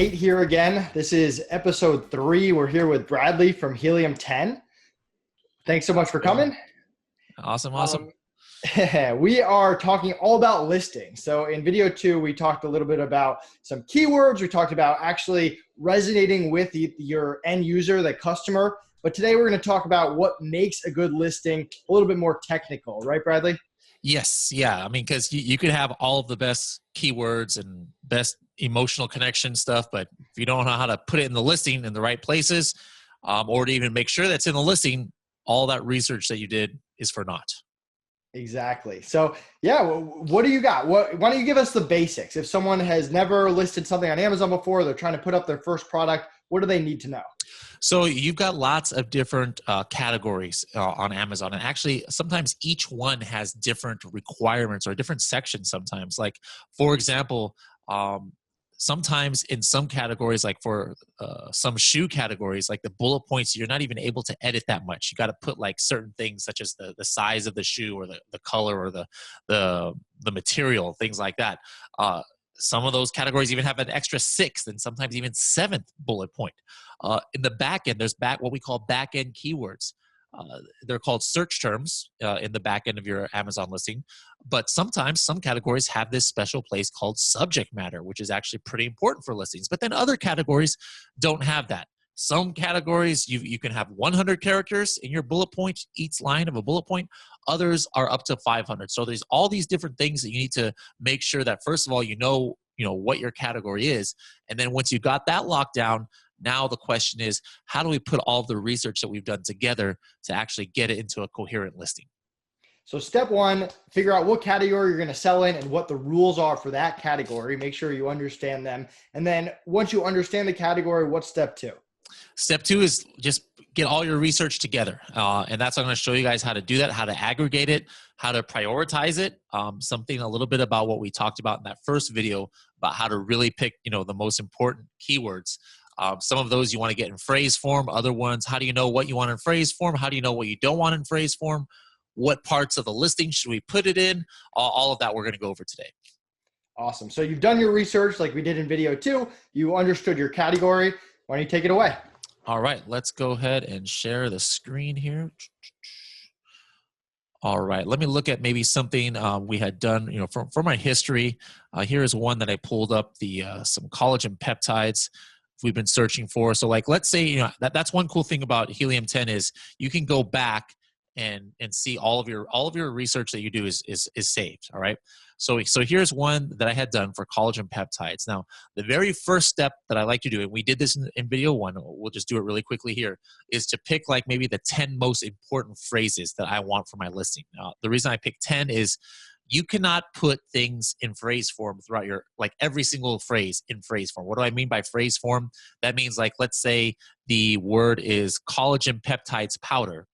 Nate here again. This is episode 3. We're here with Bradley from Helium 10. Thanks so much for coming. Awesome. We are talking all about listing. So in video 2, we talked a little bit about some keywords. We talked about actually resonating with your end user, the customer. But today we're going to talk about what makes a good listing, a little bit more technical, right, Bradley? Yes. Yeah. I mean, because you could have all of the best keywords and best emotional connection stuff, but if you don't know how to put it in the listing in the right places, or to even make sure that's in the listing, all that research that you did is for naught. Exactly. So yeah, what do you got? Why don't you give us the basics? If someone has never listed something on Amazon before, they're trying to put up their first product, what do they need to know? So you've got lots of different categories on Amazon. And actually, sometimes each one has different requirements or different sections sometimes. Like, for example, sometimes in some categories, like for some shoe categories, like the bullet points, you're not even able to edit that much. You got to put like certain things such as the size of the shoe or the color or the material, things like that. Some of those categories even have an extra 6th and sometimes even 7th bullet point. In the back end, there's what we call back end keywords. They're called search terms in the back end of your Amazon listing. But sometimes some categories have this special place called subject matter, which is actually pretty important for listings. But then other categories don't have that. Some categories, you can have 100 characters in your bullet point, each line of a bullet point. Others are up to 500. So there's all these different things that you need to make sure that, first of all, you know what your category is. And then once you got that locked down, now the question is, how do we put all of the research that we've done together to actually get it into a coherent listing? So step 1, figure out what category you're going to sell in and what the rules are for that category. Make sure you understand them. And then once you understand the category, what's step 2? Step 2 is just get all your research together. And that's what I'm going to show you guys how to do that, how to aggregate it, how to prioritize it. Something a little bit about what we talked about in that first video about how to really pick, the most important keywords. Some of those you want to get in phrase form. Other ones, how do you know what you want in phrase form? How do you know what you don't want in phrase form? What parts of the listing should we put it in? All of that we're going to go over today. Awesome. So you've done your research like we did in video 2. You understood your category. Why don't you take it away? All right, let's go ahead and share the screen here. All right, let me look at maybe something we had done, for my history. Here is one that I pulled up, some collagen peptides we've been searching for. So like, let's say, that's one cool thing about Helium 10 is you can go back and see all of your research that you do is saved. All right. So here's one that I had done for collagen peptides. Now, the very first step that I like to do, and we did this in video 1, we'll just do it really quickly here, is to pick like maybe the 10 most important phrases that I want for my listing. The reason I pick 10 is you cannot put things in phrase form throughout every single phrase in phrase form. What do I mean by phrase form? That means let's say the word is collagen peptides powder.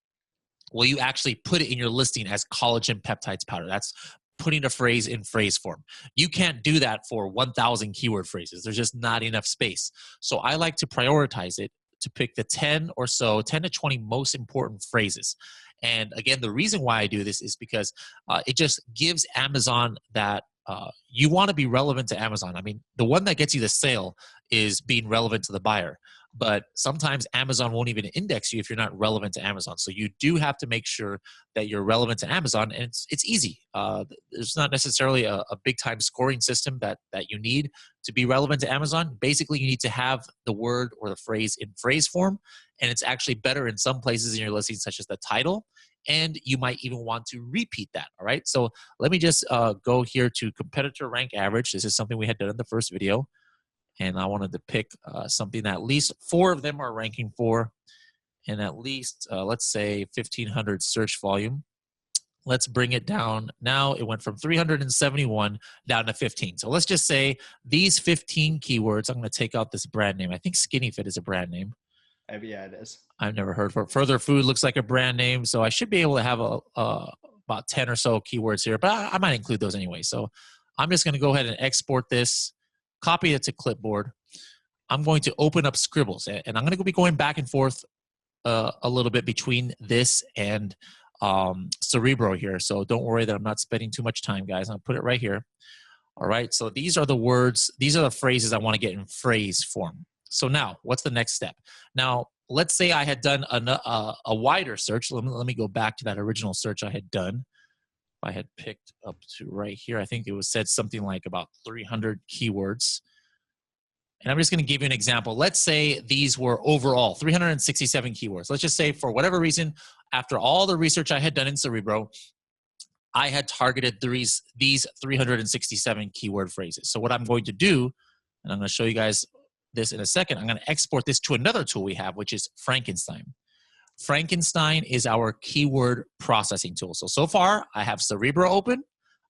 Well, you actually put it in your listing as collagen peptides powder. That's putting a phrase in phrase form. You can't do that for 1,000 keyword phrases. There's just not enough space. So I like to prioritize it to pick the 10 to 20 most important phrases. And again, the reason why I do this is because it just gives Amazon that you want to be relevant to Amazon. I mean, the one that gets you the sale is being relevant to the buyer. But sometimes Amazon won't even index you if you're not relevant to Amazon. So you do have to make sure that you're relevant to Amazon, and it's easy. There's not necessarily a big time scoring system that you need to be relevant to Amazon. Basically, you need to have the word or the phrase in phrase form, and it's actually better in some places in your listing, such as the title, and you might even want to repeat that. All right. So let me just go here to competitor rank average. This is something we had done in the first video. And I wanted to pick something that at least 4 of them are ranking for, and at least, let's say, 1,500 search volume. Let's bring it down. Now it went from 371 down to 15. So let's just say these 15 keywords, I'm going to take out this brand name. I think Skinny Fit is a brand name. Yeah, it is. I've never heard of it. Further Food looks like a brand name. So I should be able to have about 10 or so keywords here, but I might include those anyway. So I'm just going to go ahead and export this. Copy it to clipboard. I'm going to open up Scribbles, and I'm going to be going back and forth a little bit between this and Cerebro here. So don't worry that I'm not spending too much time, guys. I'll put it right here. All right. So these are the words, these are the phrases I want to get in phrase form. So now what's the next step? Now, let's say I had done a wider search. Let me go back to that original search I had done. I had picked up to right here. I think it was said something like about 300 keywords. And I'm just going to give you an example. Let's say these were overall 367 keywords. Let's just say for whatever reason, after all the research I had done in Cerebro, I had targeted these 367 keyword phrases. So what I'm going to do, and I'm going to show you guys this in a second, I'm going to export this to another tool we have, which is Frankenstein. Frankenstein is our keyword processing tool. So far, I have Cerebro open.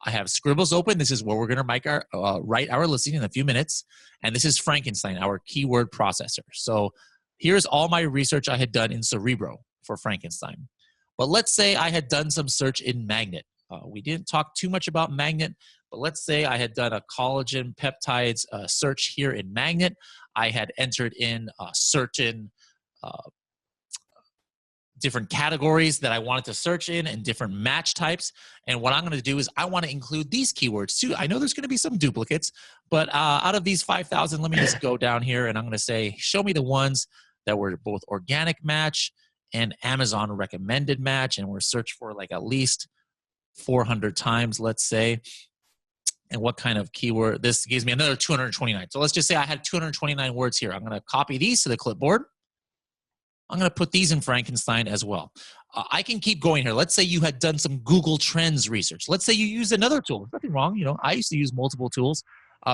I have Scribbles open. This is where we're going to write our listing in a few minutes. And this is Frankenstein, our keyword processor. So here's all my research I had done in Cerebro for Frankenstein. But let's say I had done some search in Magnet. We didn't talk too much about Magnet, but let's say I had done a collagen peptides search here in Magnet. I had entered in certain different categories that I wanted to search in and different match types. And what I'm going to do is I want to include these keywords too. I know there's going to be some duplicates, but out of these 5,000, let me just go down here and I'm going to say, show me the ones that were both organic match and Amazon recommended match. And we're search for like at least 400 times, let's say. And what kind of keyword? This gives me another 229. So let's just say I had 229 words here. I'm going to copy these to the clipboard. I'm going to put these in Frankenstein as well. I can keep going here. Let's say you had done some Google Trends research. Let's say you used another tool. There's nothing wrong. You know, I used to use multiple tools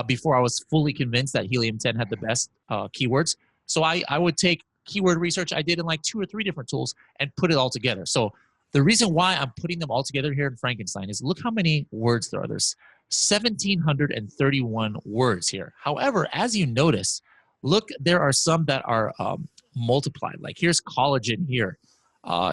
before I was fully convinced that Helium 10 had the best keywords. So I would take keyword research I did in like 2 or 3 different tools and put it all together. So the reason why I'm putting them all together here in Frankenstein is look how many words there are. There's 1,731 words here. However, as you notice, look, there are some that are multiplied. Like here's collagen here.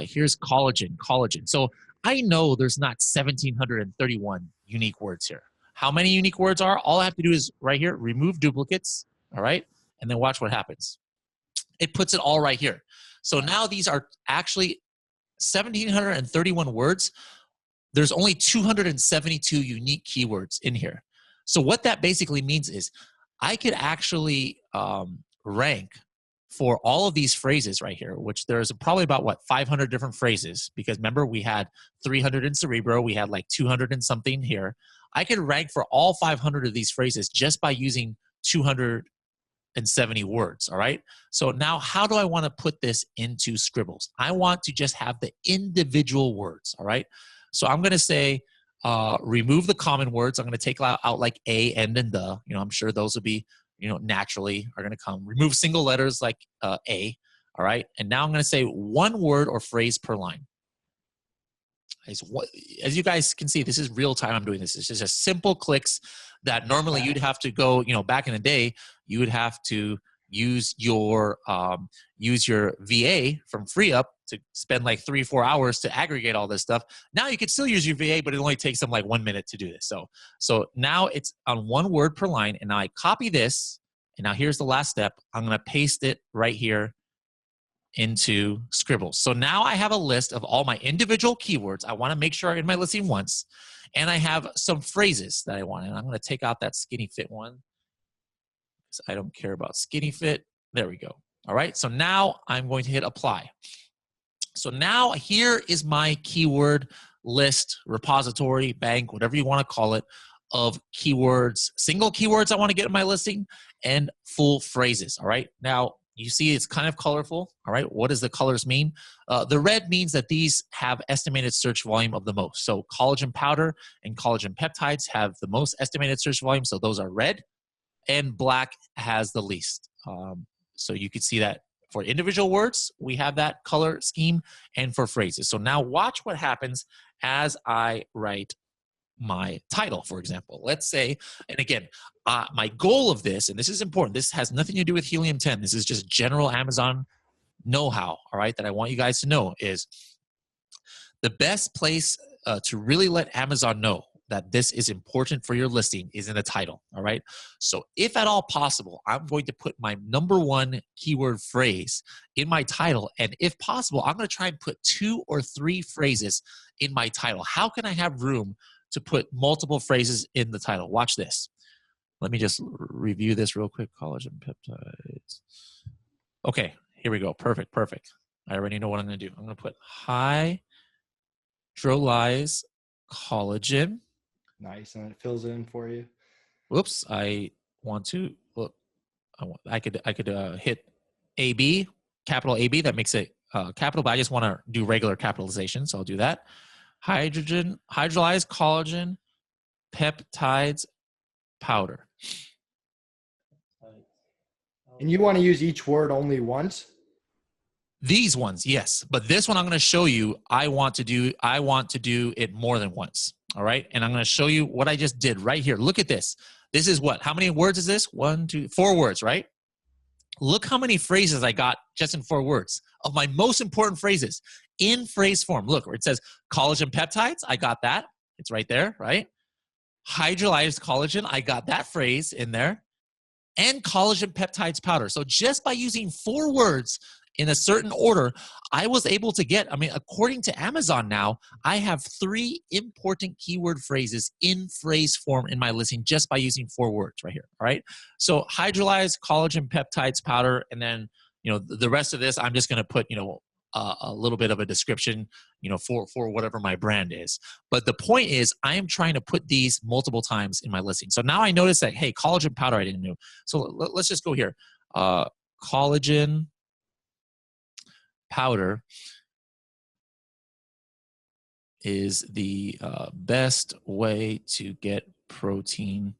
Here's collagen. So I know there's not 1,731 unique words here. How many unique words are? All I have to do is right here, remove duplicates, all right? And then watch what happens. It puts it all right here. So now these are actually 1,731 words. There's only 272 unique keywords in here. So what that basically means is I could actually rank for all of these phrases right here, which there's probably about, 500 different phrases, because remember, we had 300 in Cerebro, we had like 200 and something here. I could rank for all 500 of these phrases just by using 270 words, all right? So now how do I want to put this into Scribbles? I want to just have the individual words, all right? So I'm going to say, remove the common words. I'm going to take out like a, and the. You know, I'm sure those will be, you know, naturally are going to come. Remove single letters like a, all right? And now I'm going to say one word or phrase per line. As you guys can see, this is real time I'm doing this. It's just simple clicks that normally you'd have to go, you know, back in the day, you would have to use your VA from FreeUp to spend like 3-4 hours to aggregate all this stuff. Now you could still use your VA, but it only takes them like 1 minute to do this. So now it's on one word per line, and now I copy this, and now here's the last step. I'm going to paste it right here into Scribbles. So now I have a list of all my individual keywords I want to make sure are in my listing once, and I have some phrases that I want. And I'm going to take out that skinny fit one. I don't care about skinny fit. There we go. All right. So now I'm going to hit apply. So now here is my keyword list, repository, bank, whatever you want to call it, of keywords, single keywords I want to get in my listing, and full phrases. All right. Now you see it's kind of colorful. All right. What does the colors mean? The red means that these have estimated search volume of the most. So collagen powder and collagen peptides have the most estimated search volume. So those are red. And black has the least. So you can see that for individual words, we have that color scheme, and for phrases. So now watch what happens as I write my title, for example. Let's say, and again, my goal of this, and this is important, this has nothing to do with Helium 10. This is just general Amazon know-how, all right, that I want you guys to know is the best place to really let Amazon know that this is important for your listing is in the title, all right? So if at all possible, I'm going to put my #1 keyword phrase in my title, and if possible, I'm going to try and put 2 or 3 phrases in my title. How can I have room to put multiple phrases in the title? Watch this. Let me just review this real quick. Collagen peptides. Okay, here we go. Perfect, perfect. I already know what I'm going to do. I'm going to put hydrolyzed collagen. Nice, and it fills it in for you. Whoops, I want to look. I could hit AB, capital AB. That makes it capital, but I just want to do regular capitalization, so I'll do that. Hydrolyzed collagen peptides powder. And you want to use each word only once? These ones, yes. But this one I'm going to show you, I want to do it more than once. All right. And I'm going to show you what I just did right here. Look at this. This is what? How many words is this? 1, 2, 4 words, right? Look how many phrases I got just in 4 words of my most important phrases in phrase form. Look, where it says collagen peptides. I got that. It's right there, right? Hydrolyzed collagen. I got that phrase in there. And collagen peptides powder. So just by using 4 words in a certain order, I was able to get, I mean, according to Amazon now, I have 3 important keyword phrases in phrase form in my listing just by using 4 words right here, all right? So hydrolyzed collagen peptides powder, and then, you know, the rest of this, I'm just going to put, you know, a little bit of a description, you know, for whatever my brand is. But the point is, I am trying to put these multiple times in my listing. So now I notice that, hey, collagen powder I didn't know. So let's just go here. Collagen powder is the best way to get protein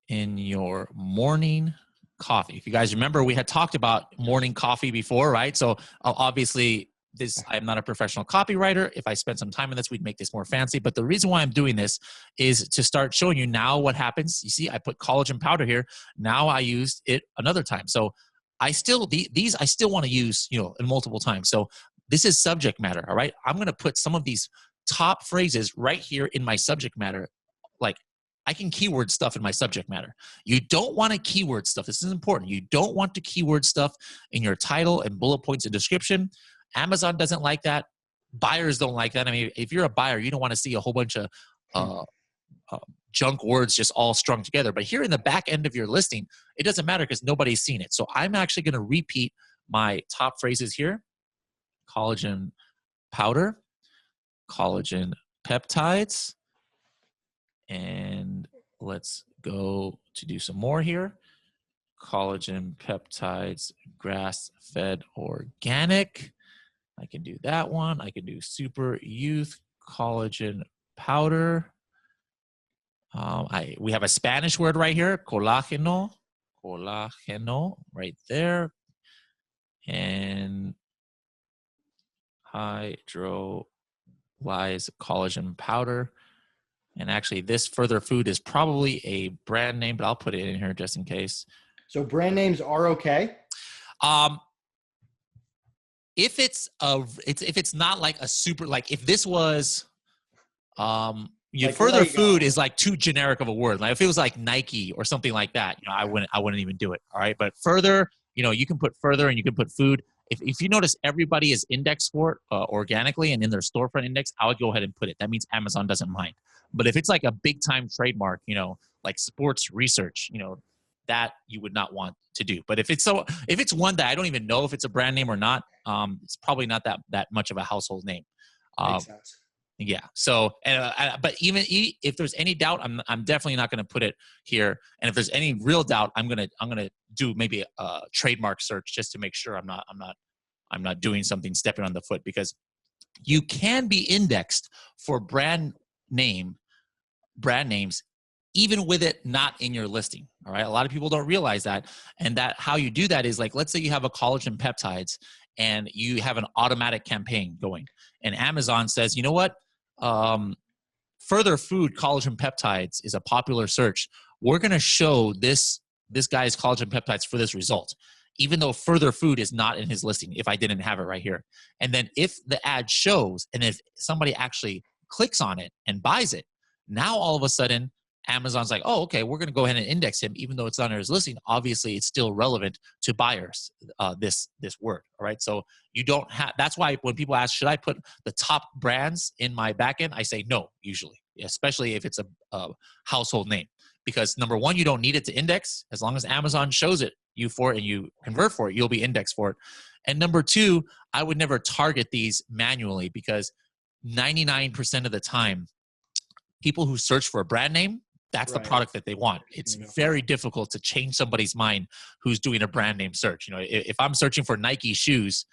in your morning coffee. If you guys remember, we had talked about morning coffee before, right? So obviously I'm not a professional copywriter. If I spent some time on this, we'd make this more fancy. But the reason why I'm doing this is to start showing you now what happens. You see, I put collagen powder here. Now I used it another time. So I still, these I still want to use, you know, in multiple times. So this is subject matter, all right? I'm going to put some of these top phrases right here in my subject matter. Like, I can keyword stuff in my subject matter. You don't want to keyword stuff. This is important. You don't want to keyword stuff in your title and bullet points and description. Amazon doesn't like that. Buyers don't like that. I mean, if you're a buyer, you don't want to see a whole bunch of junk words just all strung together. But here in the back end of your listing, it doesn't matter because nobody's seen it. So I'm actually going to repeat my top phrases here. Collagen powder, collagen peptides, and let's go to do some more here. Collagen peptides, grass-fed organic. I can do that one. I can do super youth collagen powder. We have a Spanish word right here, colágeno, right there. And hydrolyzed collagen powder. And actually, this Further Food is probably a brand name, but I'll put it in here just in case. So brand names are okay? If it's not like a super, like if this was, like Further Food is like too generic of a word. Like if it was like Nike or something like that, you know, I wouldn't even do it. All right. But Further, you know, you can put Further and you can put food. If you notice everybody is indexed for it organically and in their storefront index, I would go ahead and put it. That means Amazon doesn't mind. But if it's like a big time trademark, you know, like sports research, you know, that you would not want to do. But if it's one that I don't even know if it's a brand name or not, it's probably not that much of a household name. Makes sense. Yeah. So, but even if there's any doubt, I'm definitely not going to put it here. And if there's any real doubt, I'm gonna do maybe a trademark search just to make sure I'm not doing something stepping on the foot, because you can be indexed for brand names even with it not in your listing. All right. A lot of people don't realize that. And that how you do that is like, let's say you have a collagen peptides and you have an automatic campaign going, and Amazon says, you know what? Further Food collagen peptides is a popular search. We're going to show this guy's collagen peptides for this result, even though Further Food is not in his listing, if I didn't have it right here. And then if the ad shows and if somebody actually clicks on it and buys it, now all of a sudden Amazon's like, oh, okay, we're going to go ahead and index him, even though it's not on his listing. Obviously, it's still relevant to buyers. This word, all right. So you don't have. That's why when people ask, should I put the top brands in my backend? I say no, usually, especially if it's a household name, because number one, you don't need it to index. As long as Amazon shows it you for it and you convert for it, you'll be indexed for it. And number two, I would never target these manually, because 99% of the time, people who search for a brand name, that's the product that they want. It's very difficult to change somebody's mind who's doing a brand name search. You know, if I'm searching for Nike shoes,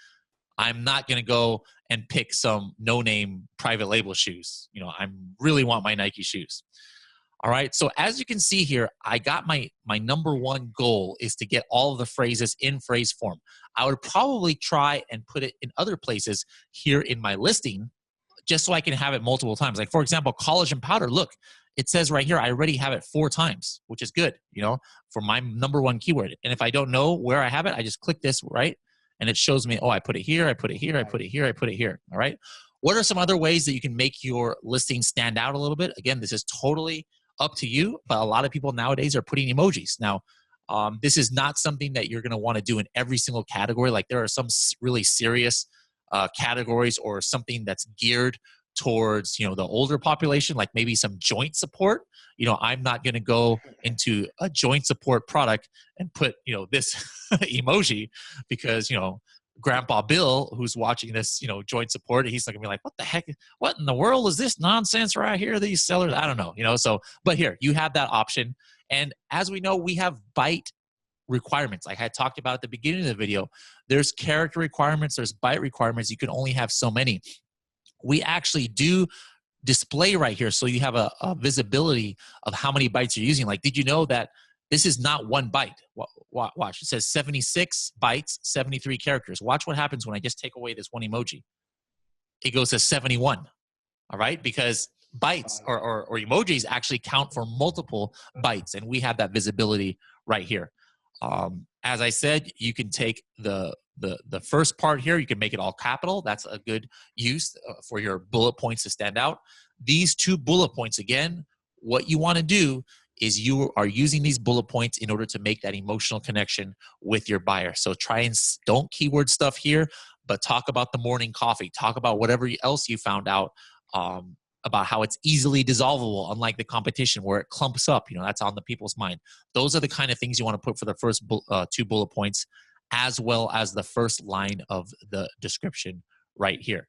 I'm not going to go and pick some no-name private label shoes. You know, I really want my Nike shoes. All right. So as you can see here, I got my number one goal is to get all of the phrases in phrase form. I would probably try and put it in other places here in my listing, just so I can have it multiple times. Like, for example, collagen powder. Look, it says right here, I already have it 4 times, which is good, you know, for my number one keyword. And if I don't know where I have it, I just click this, right? And it shows me, oh, I put it here, I put it here, I put it here, I put it here. All right. What are some other ways that you can make your listing stand out a little bit? Again, this is totally up to you, but a lot of people nowadays are putting emojis. Now, this is not something that you're going to want to do in every single category. Like, there are some really serious categories or something that's geared towards, you know, the older population, like maybe some joint support. You know, I'm not going to go into a joint support product and put, you know, this emoji, because, you know, Grandpa Bill, who's watching this, you know, joint support, he's not gonna be like, what the heck, what in the world is this nonsense right here, these sellers? I don't know, you know. So, but here you have that option. And as we know, we have byte requirements. Like I talked about at the beginning of the video, there's character requirements, there's byte requirements. You can only have so many. We actually do display right here, so you have a visibility of how many bytes you're using. Like, did you know that this is not 1 byte? Watch, it says 76 bytes, 73 characters. Watch what happens when I just take away this one emoji. It goes to 71, all right? Because bytes or emojis actually count for multiple bytes, and we have that visibility right here. As I said, you can take the first part here, you can make it all capital. That's a good use for your bullet points to stand out. These 2 bullet points, again, what you want to do is you are using these bullet points in order to make that emotional connection with your buyer. So try and don't keyword stuff here, but talk about the morning coffee. Talk about whatever else you found out about how it's easily dissolvable, unlike the competition where it clumps up. You know, that's on the people's mind. Those are the kind of things you want to put for the first 2 bullet points, as well as the first line of the description right here.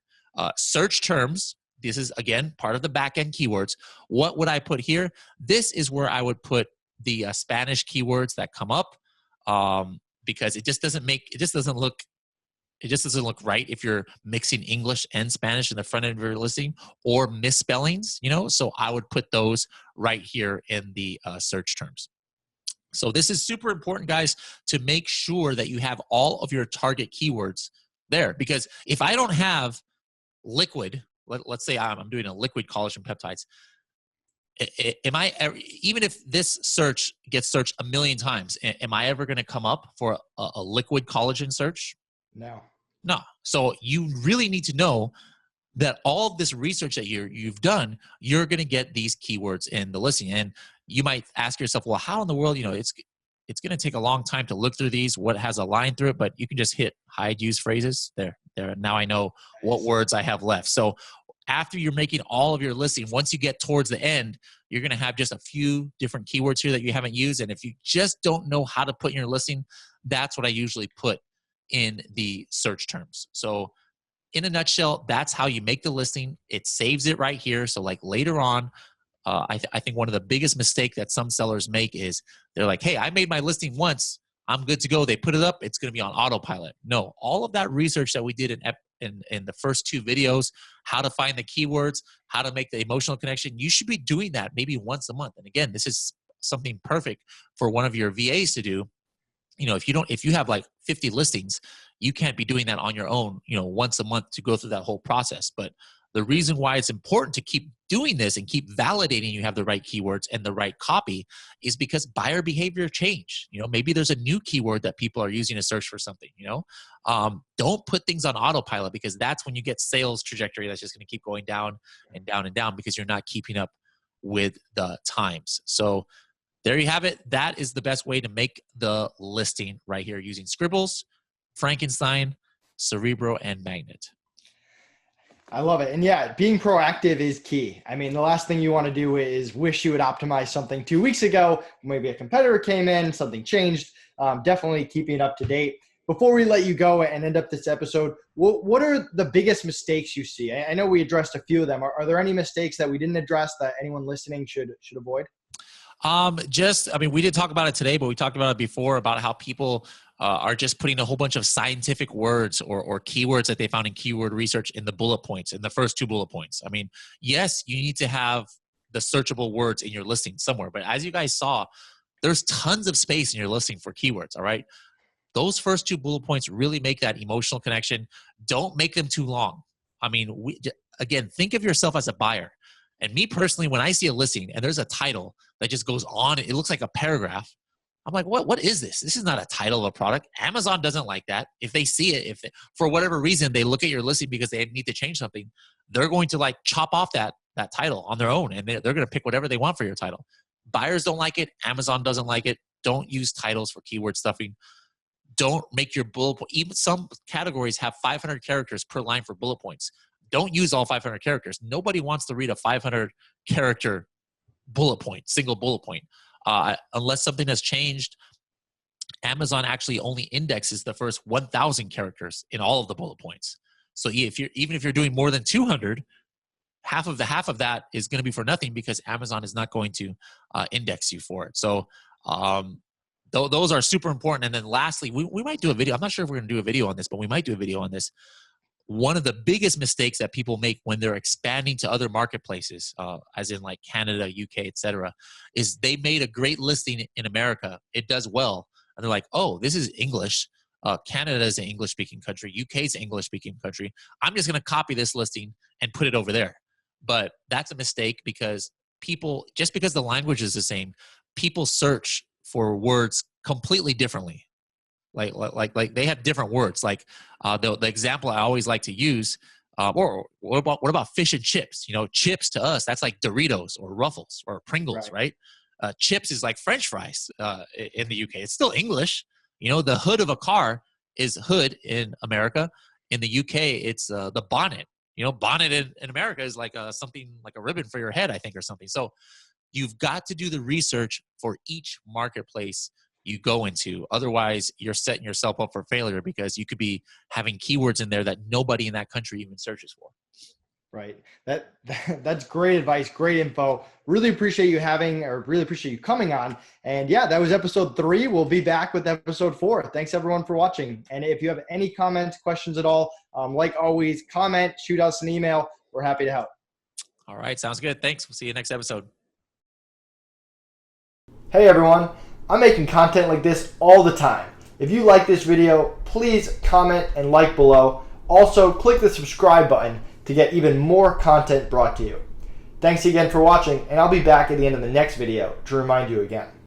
Search terms. This is, again, part of the back-end keywords. What would I put here? This is where I would put the Spanish keywords that come up, because it just doesn't look right if you're mixing English and Spanish in the front end of your listing, or misspellings, you know? So I would put those right here in the search terms. So this is super important, guys, to make sure that you have all of your target keywords there. Because if I don't have liquid, let's say I'm doing a liquid collagen peptides, am I ever, even if this search gets searched 1 million times, am I ever going to come up for a liquid collagen search? No. So you really need to know that all of this research that you've done, you're going to get these keywords in the listing. And you might ask yourself, well, how in the world, you know, it's going to take a long time to look through these, what has a line through it, but you can just hit hide use phrases there. Now I know what words I have left. So after you're making all of your listing, once you get towards the end, you're going to have just a few different keywords here that you haven't used. And if you just don't know how to put in your listing, that's what I usually put in the search terms. So in a nutshell, that's how you make the listing. It saves it right here. So like later on, I think one of the biggest mistake that some sellers make is they're like, hey, I made my listing once, I'm good to go. They put it up, it's going to be on autopilot. No, all of that research that we did in the first 2 videos, how to find the keywords, how to make the emotional connection, you should be doing that maybe once a month. And again, this is something perfect for one of your VAs to do. You know, if you have like 50 listings, you can't be doing that on your own, you know, once a month to go through that whole process. But the reason why it's important to keep doing this and keep validating you have the right keywords and the right copy is because buyer behavior change. You know, maybe there's a new keyword that people are using to search for something, you know. Don't put things on autopilot, because that's when you get sales trajectory that's just going to keep going down and down and down, because you're not keeping up with the times. So there you have it. That is the best way to make the listing right here using Scribbles, Frankenstein, Cerebro, and Magnet. I love it. And yeah, being proactive is key. I mean, the last thing you want to do is wish you had optimized something 2 weeks ago. Maybe a competitor came in, something changed. Definitely keeping it up to date. Before we let you go and end up this episode, what are the biggest mistakes you see? I know we addressed a few of them. Are there any mistakes that we didn't address that anyone listening should avoid? We did talk about it today, but we talked about it before about how people are just putting a whole bunch of scientific words or keywords that they found in keyword research in the bullet points, in the first 2 bullet points. I mean, yes, you need to have the searchable words in your listing somewhere, but as you guys saw, there's tons of space in your listing for keywords, all right? Those first 2 bullet points really make that emotional connection. Don't make them too long. I mean, again, think of yourself as a buyer. And me personally, when I see a listing and there's a title that just goes on, it looks like a paragraph. I'm like, what is this? This is not a title of a product. Amazon doesn't like that. If they see it, if for whatever reason they look at your listing because they need to change something, they're going to like chop off that title on their own, and they're going to pick whatever they want for your title. Buyers don't like it. Amazon doesn't like it. Don't use titles for keyword stuffing. Don't make your bullet point. Even some categories have 500 characters per line for bullet points. Don't use all 500 characters. Nobody wants to read a 500 character bullet point, single bullet point. Unless something has changed, Amazon actually only indexes the first 1,000 characters in all of the bullet points. So even if you're doing more than 200, half of that is going to be for nothing because Amazon is not going to index you for it. So those are super important. And then lastly, we might do a video. I'm not sure if we're going to do a video on this, but we might do a video on this. One of the biggest mistakes that people make when they're expanding to other marketplaces, as in like Canada, UK, etc., is they made a great listing in America. It does well. And they're like, oh, this is English. Canada is an English-speaking country. UK is an English-speaking country. I'm just going to copy this listing and put it over there. But that's a mistake because just because the language is the same, people search for words completely differently. Like they have different words. Like the example I always like to use, or what about fish and chips? You know, chips to us, that's like Doritos or Ruffles or Pringles, right? Chips is like French fries in the UK. It's still English. You know, the hood of a car is hood in America. In the UK, it's the bonnet. You know, bonnet in America is like something like a ribbon for your head, I think, or something. So you've got to do the research for each marketplace you go into. Otherwise, you're setting yourself up for failure because you could be having keywords in there that nobody in that country even searches for. Right. That's great advice. Great info. Really appreciate you coming on. And yeah, that was episode 3. We'll be back with episode 4. Thanks everyone for watching. And if you have any comments, questions at all, like always, comment, shoot us an email. We're happy to help. All right. Sounds good. Thanks. We'll see you next episode. Hey everyone. I'm making content like this all the time. If you like this video, please comment and like below. Also, click the subscribe button to get even more content brought to you. Thanks again for watching, and I'll be back at the end of the next video to remind you again.